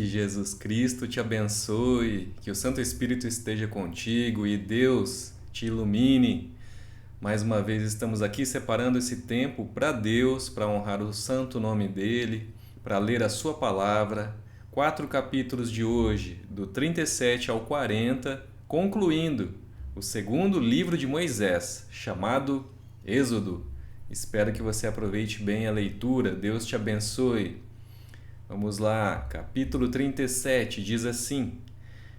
Que Jesus Cristo te abençoe, que o Santo Espírito esteja contigo e Deus te ilumine. Mais uma vez estamos aqui separando esse tempo para Deus, para honrar o santo nome dele, para ler a sua palavra. 4 capítulos de hoje, do 37 ao 40, concluindo o segundo livro de Moisés, chamado Êxodo. Espero que você aproveite bem a leitura. Deus te abençoe. Vamos lá, capítulo 37 diz assim: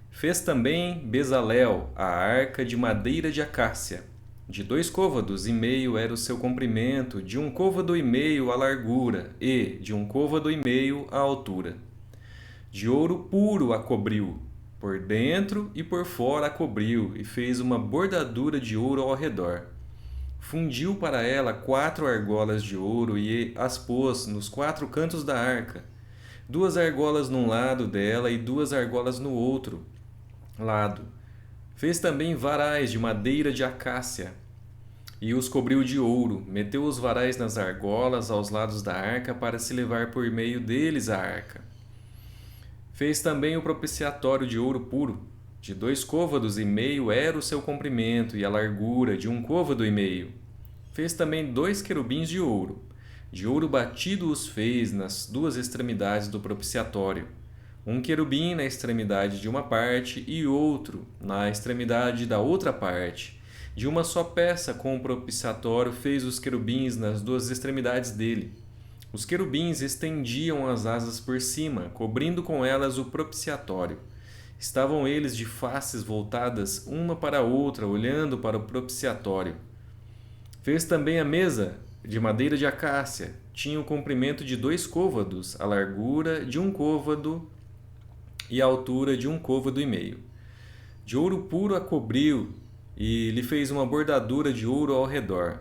Fez também Bezalel a arca de madeira de acácia. De 2 côvados e meio era o seu comprimento, de 1 côvado e meio a largura, e de 1 côvado e meio a altura. De ouro puro a cobriu, por dentro e por fora a cobriu, e fez uma bordadura de ouro ao redor. Fundiu para ela 4 argolas de ouro e as pôs nos 4 cantos da arca, 2 argolas num lado dela e 2 argolas no outro lado. Fez também varais de madeira de acácia e os cobriu de ouro. Meteu os varais nas argolas aos lados da arca para se levar por meio deles a arca. Fez também o propiciatório de ouro puro. De 2 côvados e meio era o seu comprimento e a largura de 1 côvado e meio. Fez também 2 querubins de ouro. De ouro batido os fez nas 2 extremidades do propiciatório, 1 querubim na extremidade de uma parte e outro na extremidade da outra parte. De uma só peça com o propiciatório fez os querubins nas 2 extremidades dele. Os querubins estendiam as asas por cima, cobrindo com elas o propiciatório. Estavam eles de faces voltadas uma para a outra, olhando para o propiciatório. Fez também a mesa de madeira de acácia. Tinha o comprimento de 2 côvados, a largura de 1 côvado e a altura de 1 côvado e meio. De ouro puro a cobriu e lhe fez uma bordadura de ouro ao redor.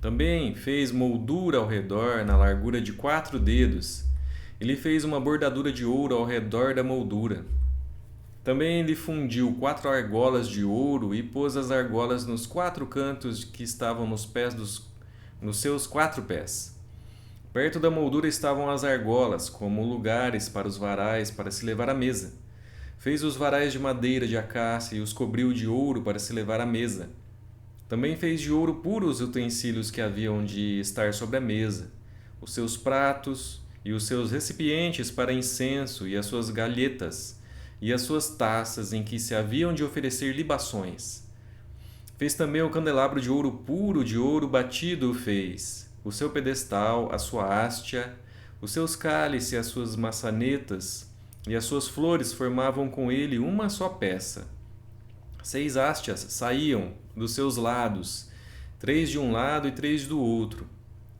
Também fez moldura ao redor na largura de 4 dedos e lhe fez uma bordadura de ouro ao redor da moldura. Também lhe fundiu 4 argolas de ouro e pôs as argolas nos 4 cantos que estavam nos seus 4 pés. Perto da moldura estavam as argolas, como lugares para os varais para se levar à mesa. Fez os varais de madeira de acácia e os cobriu de ouro para se levar à mesa. Também fez de ouro puro os utensílios que haviam de estar sobre a mesa, os seus pratos e os seus recipientes para incenso e as suas galhetas e as suas taças em que se haviam de oferecer libações. Fez também o candelabro de ouro puro, de ouro batido o fez, o seu pedestal, a sua hastia, os seus cálices, as suas maçanetas e as suas flores formavam com ele uma só peça. 6 hastias saíam dos seus lados, 3 de um lado e 3 do outro.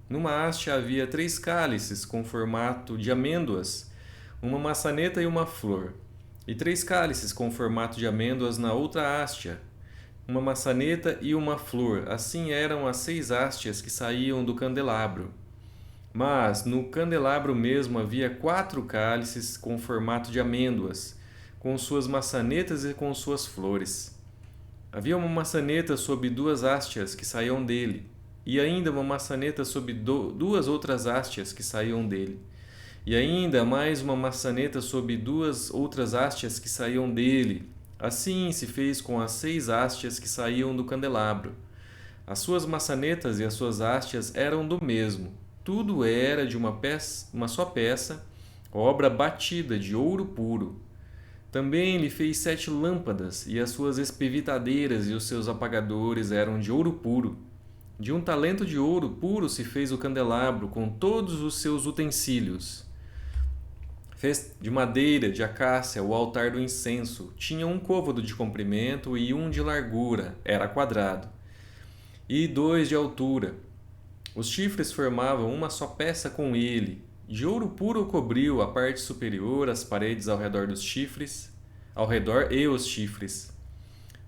Numa hastia havia 3 cálices com formato de amêndoas, uma maçaneta e uma flor, e 3 cálices com formato de amêndoas na outra hastia, uma maçaneta e uma flor. Assim eram as 6 hastias que saíam do candelabro. Mas no candelabro mesmo havia 4 cálices com formato de amêndoas, com suas maçanetas e com suas flores. Havia uma maçaneta sob 2 hastias que saíam dele, e ainda uma maçaneta sob 2 outras hastias que saíam dele, e ainda mais uma maçaneta sob 2 outras hastias que saíam dele. Assim se fez com as 6 hastias que saíam do candelabro. As suas maçanetas e as suas hastias eram do mesmo. Tudo era de uma só peça, obra batida de ouro puro. Também lhe fez 7 lâmpadas, e as suas espevitadeiras e os seus apagadores eram de ouro puro. De 1 talento de ouro puro se fez o candelabro com todos os seus utensílios. Fez de madeira de acácia o altar do incenso. Tinha 1 côvado de comprimento e 1 de largura, era quadrado, e 2 de altura. Os chifres formavam uma só peça com ele. De ouro puro cobriu a parte superior, as paredes ao redor dos chifres, ao redor e os chifres.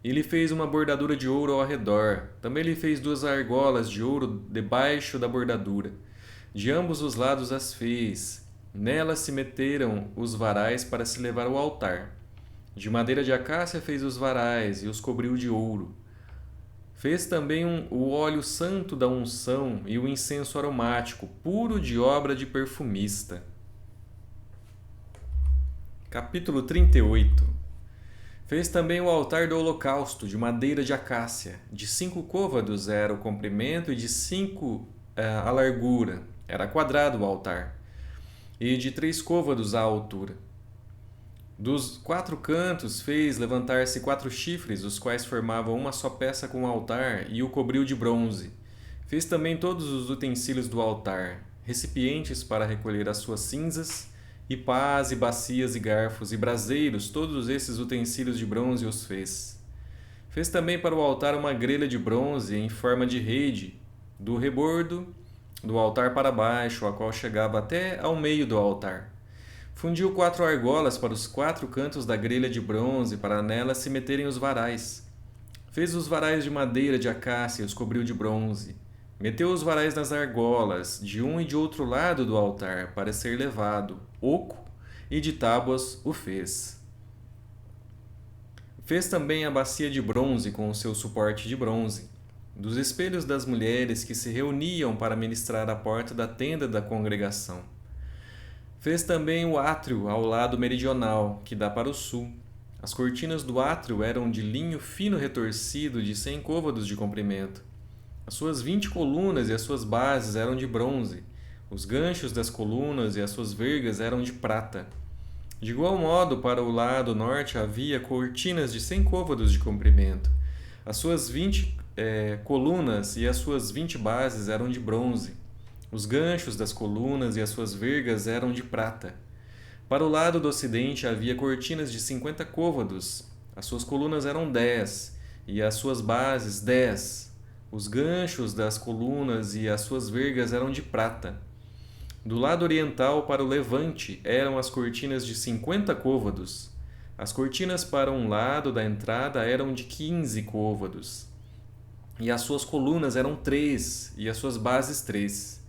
E lhe fez uma bordadura de ouro ao redor. Também lhe fez 2 argolas de ouro debaixo da bordadura. De ambos os lados as fez. Nelas se meteram os varais para se levar ao altar. De madeira de acácia fez os varais e os cobriu de ouro. Fez também o óleo santo da unção e o incenso aromático, puro de obra de perfumista. Capítulo 38. Fez também o altar do holocausto, de madeira de acácia. De 5 côvados era o comprimento e de 5 a largura. Era quadrado o altar. E de 3 côvados a altura. Dos 4 cantos fez levantar-se 4 chifres, os quais formavam uma só peça com o altar, e o cobriu de bronze. Fez também todos os utensílios do altar, recipientes para recolher as suas cinzas, e pás, e bacias, e garfos, e braseiros, todos esses utensílios de bronze os fez. Fez também para o altar uma grelha de bronze em forma de rede, do rebordo do altar para baixo, a qual chegava até ao meio do altar. Fundiu 4 argolas para os 4 cantos da grelha de bronze, para nelas se meterem os varais. Fez os varais de madeira de acácia e os cobriu de bronze. Meteu os varais nas argolas, de um e de outro lado do altar, para ser levado, oco, e de tábuas o fez. Fez também a bacia de bronze com o seu suporte de bronze, dos espelhos das mulheres que se reuniam para ministrar à porta da tenda da congregação. Fez também o átrio ao lado meridional, que dá para o sul. As cortinas do átrio eram de linho fino retorcido de 100 côvados de comprimento. As suas 20 colunas e as suas bases eram de bronze. Os ganchos das colunas e as suas vergas eram de prata. De igual modo, para o lado norte havia cortinas de 100 côvados de comprimento. As suas 20 colunas e as suas 20 bases eram de bronze. Os ganchos das colunas e as suas vergas eram de prata. Para o lado do ocidente havia cortinas de 50 côvados. As suas colunas eram 10, e as suas bases 10. Os ganchos das colunas e as suas vergas eram de prata. Do lado oriental para o levante eram as cortinas de 50 côvados. As cortinas para um lado da entrada eram de 15 côvados. E as suas colunas eram 3, e as suas bases 3.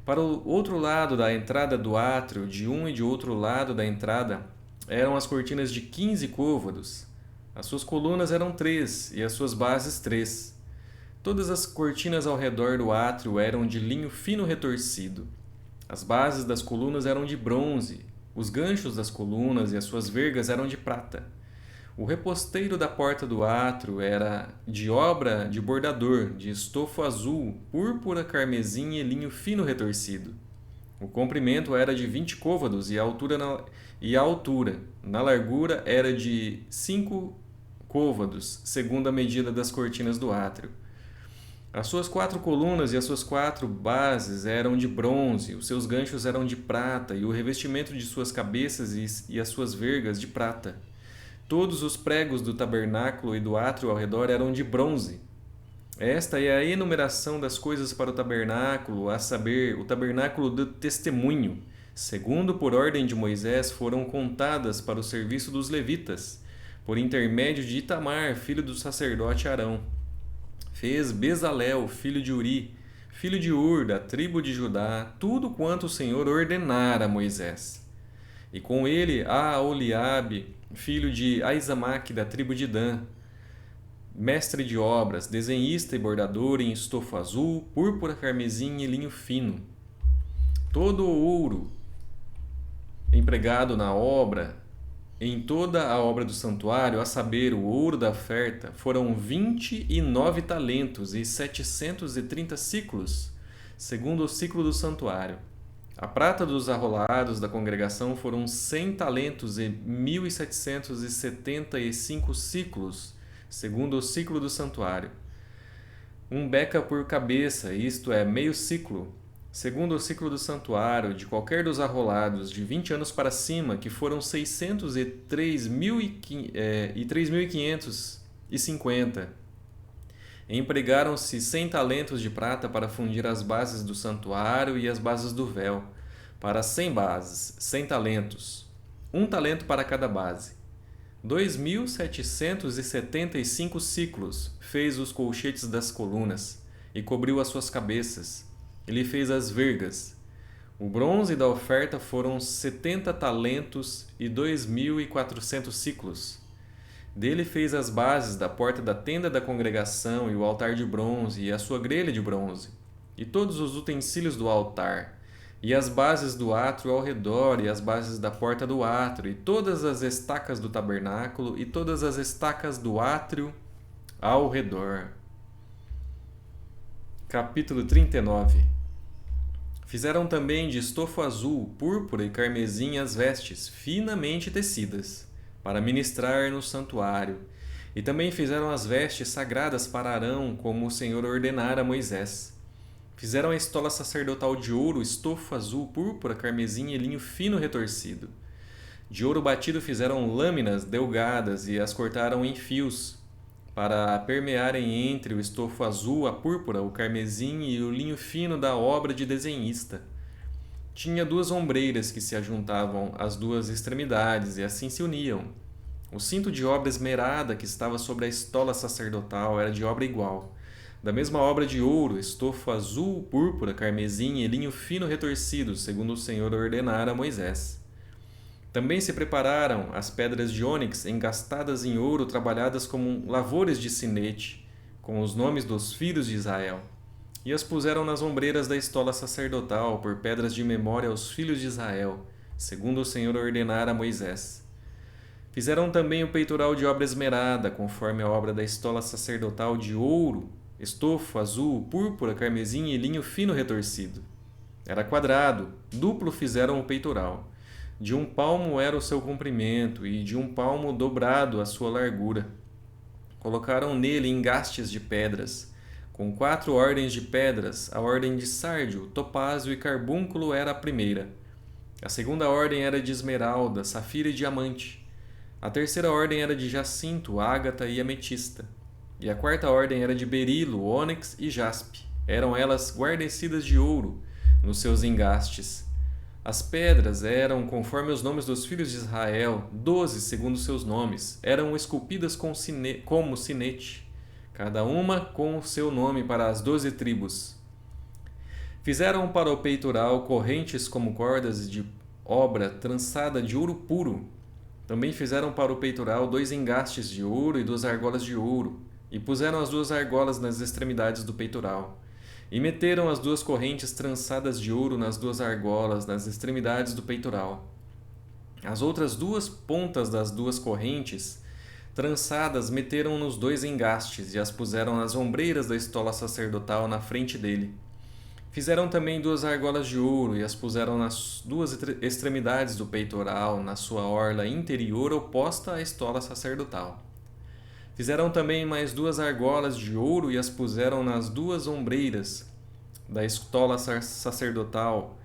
Para o outro lado da entrada do átrio, de um e de outro lado da entrada, eram as cortinas de 15 côvados. As suas colunas eram 3 e as suas bases 3. Todas as cortinas ao redor do átrio eram de linho fino retorcido. As bases das colunas eram de bronze. Os ganchos das colunas e as suas vergas eram de prata. O reposteiro da porta do átrio era de obra de bordador, de estofo azul, púrpura, carmesim e linho fino retorcido. O comprimento era de 20 côvados e a altura, na largura, era de 5 côvados, segundo a medida das cortinas do átrio. As suas 4 colunas e as suas 4 bases eram de bronze, os seus ganchos eram de prata e o revestimento de suas cabeças e as suas vergas de prata. Todos os pregos do tabernáculo e do átrio ao redor eram de bronze. Esta é a enumeração das coisas para o tabernáculo, a saber, o tabernáculo do testemunho, segundo por ordem de Moisés, foram contadas para o serviço dos levitas, por intermédio de Itamar, filho do sacerdote Arão. Fez Bezalel, filho de Uri, filho de Ur, da tribo de Judá, tudo quanto o Senhor ordenara a Moisés. E com ele Aholiabe, filho de Aizamaque, da tribo de Dan, mestre de obras, desenhista e bordador em estofo azul, púrpura, carmesim e linho fino. Todo o ouro empregado na obra, em toda a obra do santuário, a saber, o ouro da oferta, foram 29 talentos e 730 siclos, segundo o ciclo do santuário. A prata dos arrolados da congregação foram 100 talentos e 1.775 ciclos, segundo o ciclo do santuário. Um beca por cabeça, isto é, meio ciclo, segundo o ciclo do santuário, de qualquer dos arrolados, de 20 anos para cima, que foram 603.550. Empregaram-se 100 talentos de prata para fundir as bases do santuário e as bases do véu. Para 100 bases, 100 talentos, 1 talento para cada base. 2.775 ciclos fez os colchetes das colunas e cobriu as suas cabeças. Ele fez as vergas. O bronze da oferta foram 70 talentos e 2.400 ciclos. Dele fez as bases da porta da tenda da congregação e o altar de bronze e a sua grelha de bronze, e todos os utensílios do altar. e as bases do átrio ao redor, e as bases da porta do átrio, e todas as estacas do tabernáculo, e todas as estacas do átrio ao redor. Capítulo 39. Fizeram também de estofo azul, púrpura e carmesim as vestes, finamente tecidas, para ministrar no santuário. E também fizeram as vestes sagradas para Arão, como o Senhor ordenara a Moisés. Fizeram a estola sacerdotal de ouro, estofo azul, púrpura, carmesim e linho fino retorcido. De ouro batido fizeram lâminas delgadas e as cortaram em fios, para permearem entre o estofo azul, a púrpura, o carmesim e o linho fino da obra de desenhista. Tinha 2 ombreiras que se ajuntavam às 2 extremidades e assim se uniam. O cinto de obra esmerada que estava sobre a estola sacerdotal era de obra igual, da mesma obra de ouro, estofo azul, púrpura, carmesim e linho fino retorcido, segundo o Senhor ordenara a Moisés. Também se prepararam as pedras de ônix engastadas em ouro, trabalhadas como lavores de sinete, com os nomes dos filhos de Israel, e as puseram nas ombreiras da estola sacerdotal por pedras de memória aos filhos de Israel, segundo o Senhor ordenara a Moisés. Fizeram também o peitoral de obra esmerada, conforme a obra da estola sacerdotal de ouro, estofo azul, púrpura, carmesim e linho fino retorcido. Era quadrado, duplo fizeram o peitoral. De 1 palmo era o seu comprimento, e de 1 palmo dobrado a sua largura. Colocaram nele engastes de pedras, com 4 ordens de pedras. A ordem de sárdio, topázio e carbúnculo era a primeira. A segunda ordem era de esmeralda, safira e diamante. A terceira ordem era de jacinto, ágata e ametista. E a quarta ordem era de berilo, ônix e jaspe. Eram elas guarnecidas de ouro nos seus engastes. As pedras eram conforme os nomes dos filhos de Israel, 12 segundo seus nomes. Eram esculpidas como sinete, cada uma com o seu nome para as 12 tribos. Fizeram para o peitoral correntes como cordas de obra trançada de ouro puro. Também fizeram para o peitoral 2 engastes de ouro e 2 argolas de ouro, e puseram as 2 argolas nas extremidades do peitoral. E meteram as 2 correntes trançadas de ouro nas 2 argolas, nas extremidades do peitoral. As outras 2 pontas das 2 correntes trançadas meteram nos 2 engastes e as puseram nas ombreiras da estola sacerdotal na frente dele. Fizeram também 2 argolas de ouro e as puseram nas 2 extremidades do peitoral, na sua orla interior oposta à estola sacerdotal. Fizeram também mais 2 argolas de ouro e as puseram nas 2 ombreiras da estola sacerdotal,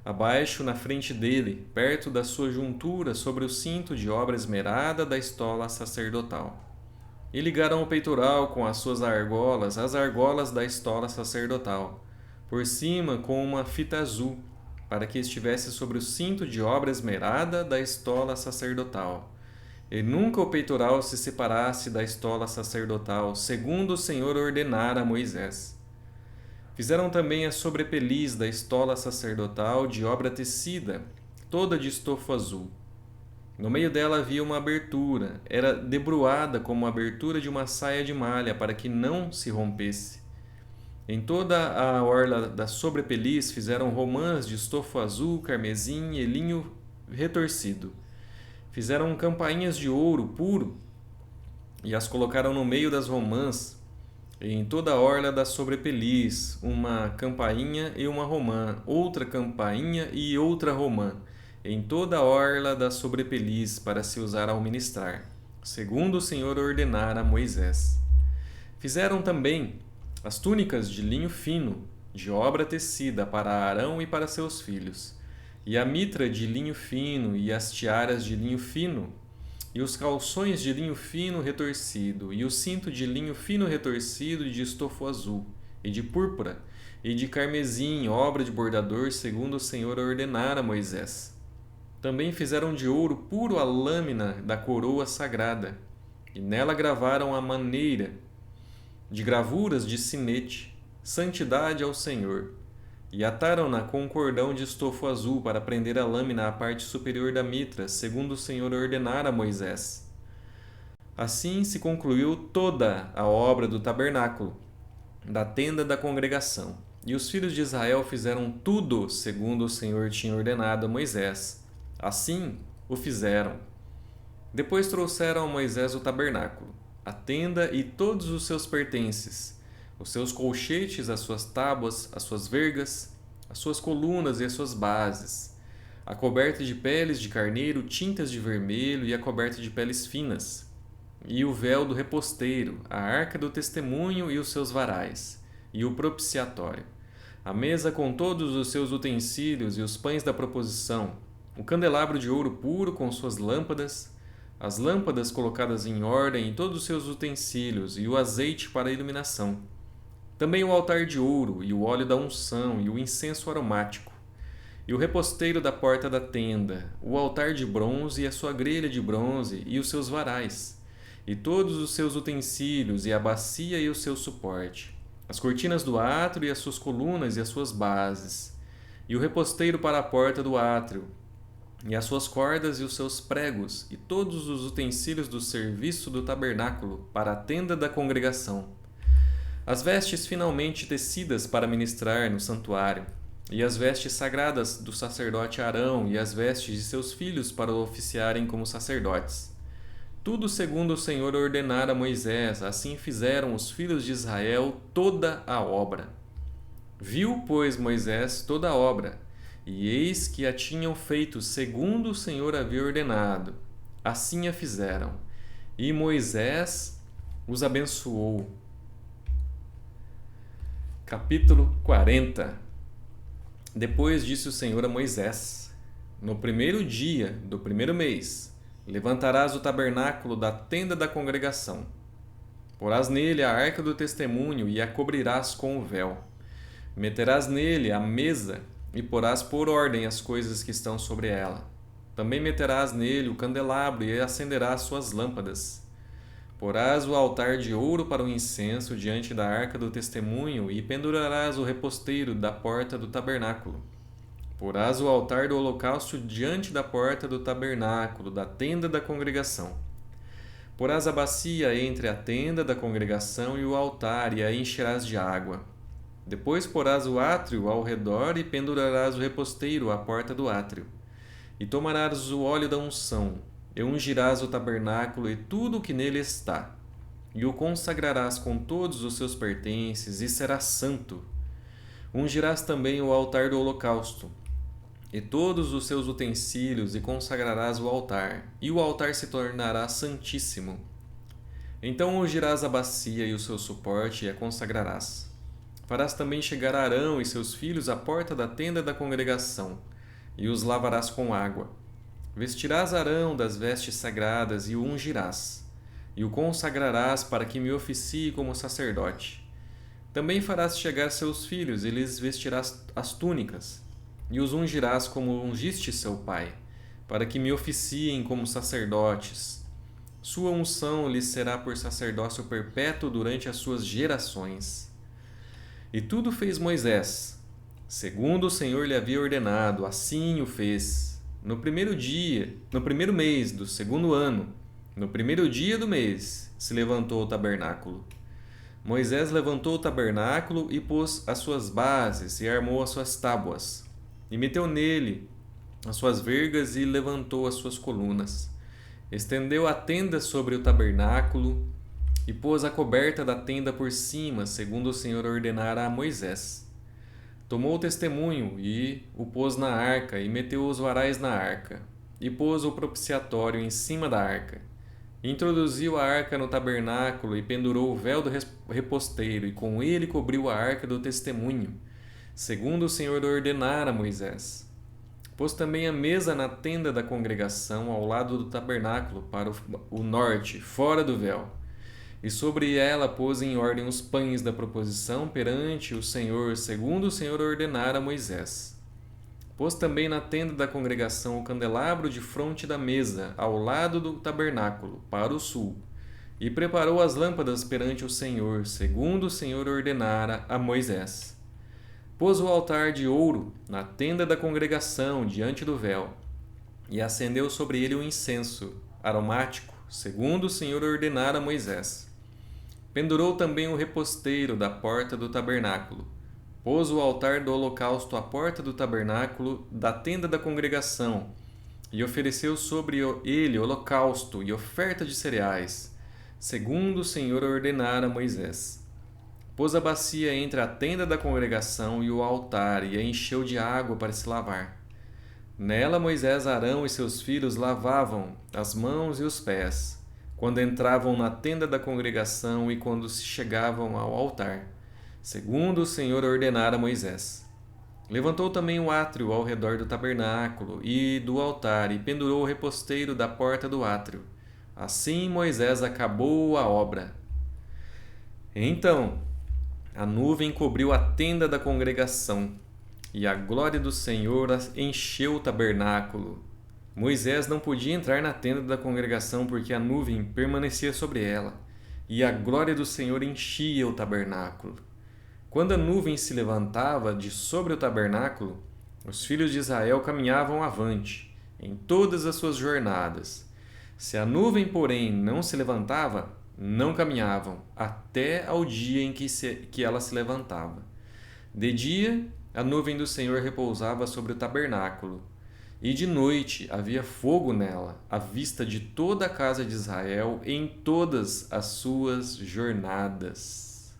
abaixo na frente dele, perto da sua juntura, sobre o cinto de obra esmerada da estola sacerdotal. E ligaram o peitoral com as suas argolas, as argolas da estola sacerdotal, por cima com uma fita azul, para que estivesse sobre o cinto de obra esmerada da estola sacerdotal. E nunca o peitoral se separasse da estola sacerdotal, segundo o Senhor ordenara a Moisés. Fizeram também a sobrepeliz da estola sacerdotal de obra tecida, toda de estofo azul. No meio dela havia uma abertura, era debruada como a abertura de uma saia de malha, para que não se rompesse. Em toda a orla da sobrepeliz fizeram romãs de estofo azul, carmesim e linho retorcido. Fizeram campainhas de ouro puro e as colocaram no meio das romãs, e em toda a orla da sobrepeliz, uma campainha e uma romã, outra campainha e outra romã, em toda a orla da sobrepeliz, para se usar ao ministrar, segundo o Senhor ordenara a Moisés. Fizeram também as túnicas de linho fino, de obra tecida, para Arão e para seus filhos, e a mitra de linho fino, e as tiaras de linho fino, e os calções de linho fino retorcido, e o cinto de linho fino retorcido de estofo azul, e de púrpura, e de carmesim, obra de bordador, segundo o Senhor ordenara a Moisés. Também fizeram de ouro puro a lâmina da coroa sagrada, e nela gravaram a maneira de gravuras de sinete, santidade ao Senhor, e ataram-na com um cordão de estofo azul para prender a lâmina à parte superior da mitra, segundo o Senhor ordenara a Moisés. Assim se concluiu toda a obra do tabernáculo, da tenda da congregação, E os filhos de Israel fizeram tudo segundo o Senhor tinha ordenado a Moisés. Assim o fizeram. Depois trouxeram a Moisés o tabernáculo, a tenda e todos os seus pertences, os seus colchetes, as suas tábuas, as suas vergas, as suas colunas e as suas bases, a coberta de peles de carneiro, tintas de vermelho e a coberta de peles finas, e o véu do reposteiro, a arca do testemunho e os seus varais, e o propiciatório, a mesa com todos os seus utensílios e os pães da proposição, o candelabro de ouro puro com suas lâmpadas, as lâmpadas colocadas em ordem e todos os seus utensílios e o azeite para a iluminação. Também o altar de ouro e o óleo da unção e o incenso aromático, e o reposteiro da porta da tenda, o altar de bronze e a sua grelha de bronze e os seus varais, e todos os seus utensílios e a bacia e o seu suporte, as cortinas do átrio e as suas colunas e as suas bases, e o reposteiro para a porta do átrio, e as suas cordas e os seus pregos, e todos os utensílios do serviço do tabernáculo para a tenda da congregação. As vestes finalmente tecidas para ministrar no santuário, e as vestes sagradas do sacerdote Arão e as vestes de seus filhos para oficiarem como sacerdotes. Tudo segundo o Senhor ordenara a Moisés, assim fizeram os filhos de Israel toda a obra. Viu, pois, Moisés toda a obra, e eis que a tinham feito segundo o Senhor havia ordenado. Assim a fizeram. E Moisés os abençoou. Capítulo 40. Depois disse o Senhor a Moisés: No primeiro dia do primeiro mês, levantarás o tabernáculo da tenda da congregação. Porás nele a arca do testemunho e a cobrirás com o véu. Meterás nele a mesa e porás por ordem as coisas que estão sobre ela. Também meterás nele o candelabro e acenderás suas lâmpadas. Porás o altar de ouro para o incenso diante da arca do testemunho e pendurarás o reposteiro da porta do tabernáculo. Porás o altar do holocausto diante da porta do tabernáculo, da tenda da congregação. Porás a bacia entre a tenda da congregação e o altar e a encherás de água. Depois porás o átrio ao redor e pendurarás o reposteiro à porta do átrio. E tomarás o óleo da unção, e ungirás o tabernáculo e tudo o que nele está, e o consagrarás com todos os seus pertences, e será santo. Ungirás também o altar do holocausto, e todos os seus utensílios, e consagrarás o altar, e o altar se tornará santíssimo. Então ungirás a bacia e o seu suporte, e a consagrarás. Farás também chegar Arão e seus filhos à porta da tenda da congregação, e os lavarás com água. Vestirás Arão das vestes sagradas e o ungirás, e o consagrarás para que me oficie como sacerdote. Também farás chegar seus filhos e lhes vestirás as túnicas, e os ungirás como ungiste seu pai, para que me oficiem como sacerdotes. Sua unção lhes será por sacerdócio perpétuo durante as suas gerações. E tudo fez Moisés, segundo o Senhor lhe havia ordenado, assim o fez. No primeiro mês do segundo ano, no primeiro dia do mês, se levantou o tabernáculo. Moisés levantou o tabernáculo e pôs as suas bases e armou as suas tábuas, e meteu nele as suas vergas e levantou as suas colunas. Estendeu a tenda sobre o tabernáculo e pôs a coberta da tenda por cima, segundo o Senhor ordenara a Moisés. Tomou o testemunho e o pôs na arca, e meteu os varais na arca, e pôs o propiciatório em cima da arca. Introduziu a arca no tabernáculo e pendurou o véu do reposteiro, e com ele cobriu a arca do testemunho, segundo o Senhor ordenara a Moisés. Pôs também a mesa na tenda da congregação, ao lado do tabernáculo, para o norte, fora do véu. E sobre ela pôs em ordem os pães da proposição perante o Senhor, segundo o Senhor ordenara a Moisés. Pôs também na tenda da congregação o candelabro de fronte da mesa, ao lado do tabernáculo, para o sul, e preparou as lâmpadas perante o Senhor, segundo o Senhor ordenara a Moisés. Pôs o altar de ouro na tenda da congregação, diante do véu, e acendeu sobre ele o incenso aromático, segundo o Senhor ordenara a Moisés. Pendurou também o reposteiro da porta do tabernáculo. pôs o altar do holocausto à porta do tabernáculo da tenda da congregação e ofereceu sobre ele holocausto e oferta de cereais, segundo o Senhor ordenara a Moisés. Pôs a bacia entre a tenda da congregação e o altar e a encheu de água para se lavar. Nela Moisés, Arão e seus filhos lavavam as mãos e os pés, quando entravam na tenda da congregação e quando se chegavam ao altar, segundo o Senhor ordenara a Moisés. Levantou também o átrio ao redor do tabernáculo e do altar e pendurou o reposteiro da porta do átrio. Assim Moisés acabou a obra. Então a nuvem cobriu a tenda da congregação, e a glória do Senhor encheu o tabernáculo. Moisés não podia entrar na tenda da congregação porque a nuvem permanecia sobre ela, e a glória do Senhor enchia o tabernáculo. Quando a nuvem se levantava de sobre o tabernáculo, os filhos de Israel caminhavam avante, em todas as suas jornadas. Se a nuvem, porém, não se levantava, não caminhavam, até ao dia em que ela se levantava. De dia, a nuvem do Senhor repousava sobre o tabernáculo, e de noite havia fogo nela, à vista de toda a casa de Israel em todas as suas jornadas.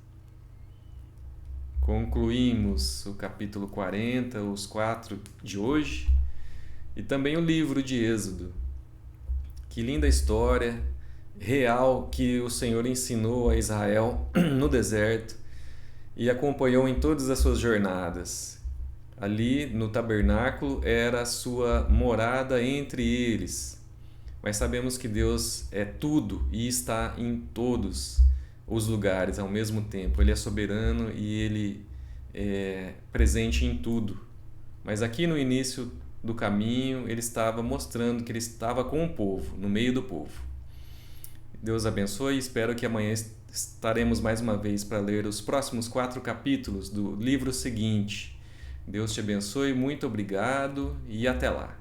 Concluímos o capítulo 40, os 4 de hoje, e também o livro de Êxodo. Que linda história real que o Senhor ensinou a Israel no deserto e acompanhou em todas as suas jornadas. Ali no tabernáculo era a sua morada entre eles. Mas sabemos que Deus é tudo e está em todos os lugares ao mesmo tempo. Ele é soberano e Ele é presente em tudo. Mas aqui no início do caminho, Ele estava mostrando que Ele estava com o povo, no meio do povo. Deus abençoe e espero que amanhã estaremos mais uma vez para ler os próximos 4 capítulos do livro seguinte. Deus te abençoe, muito obrigado e até lá.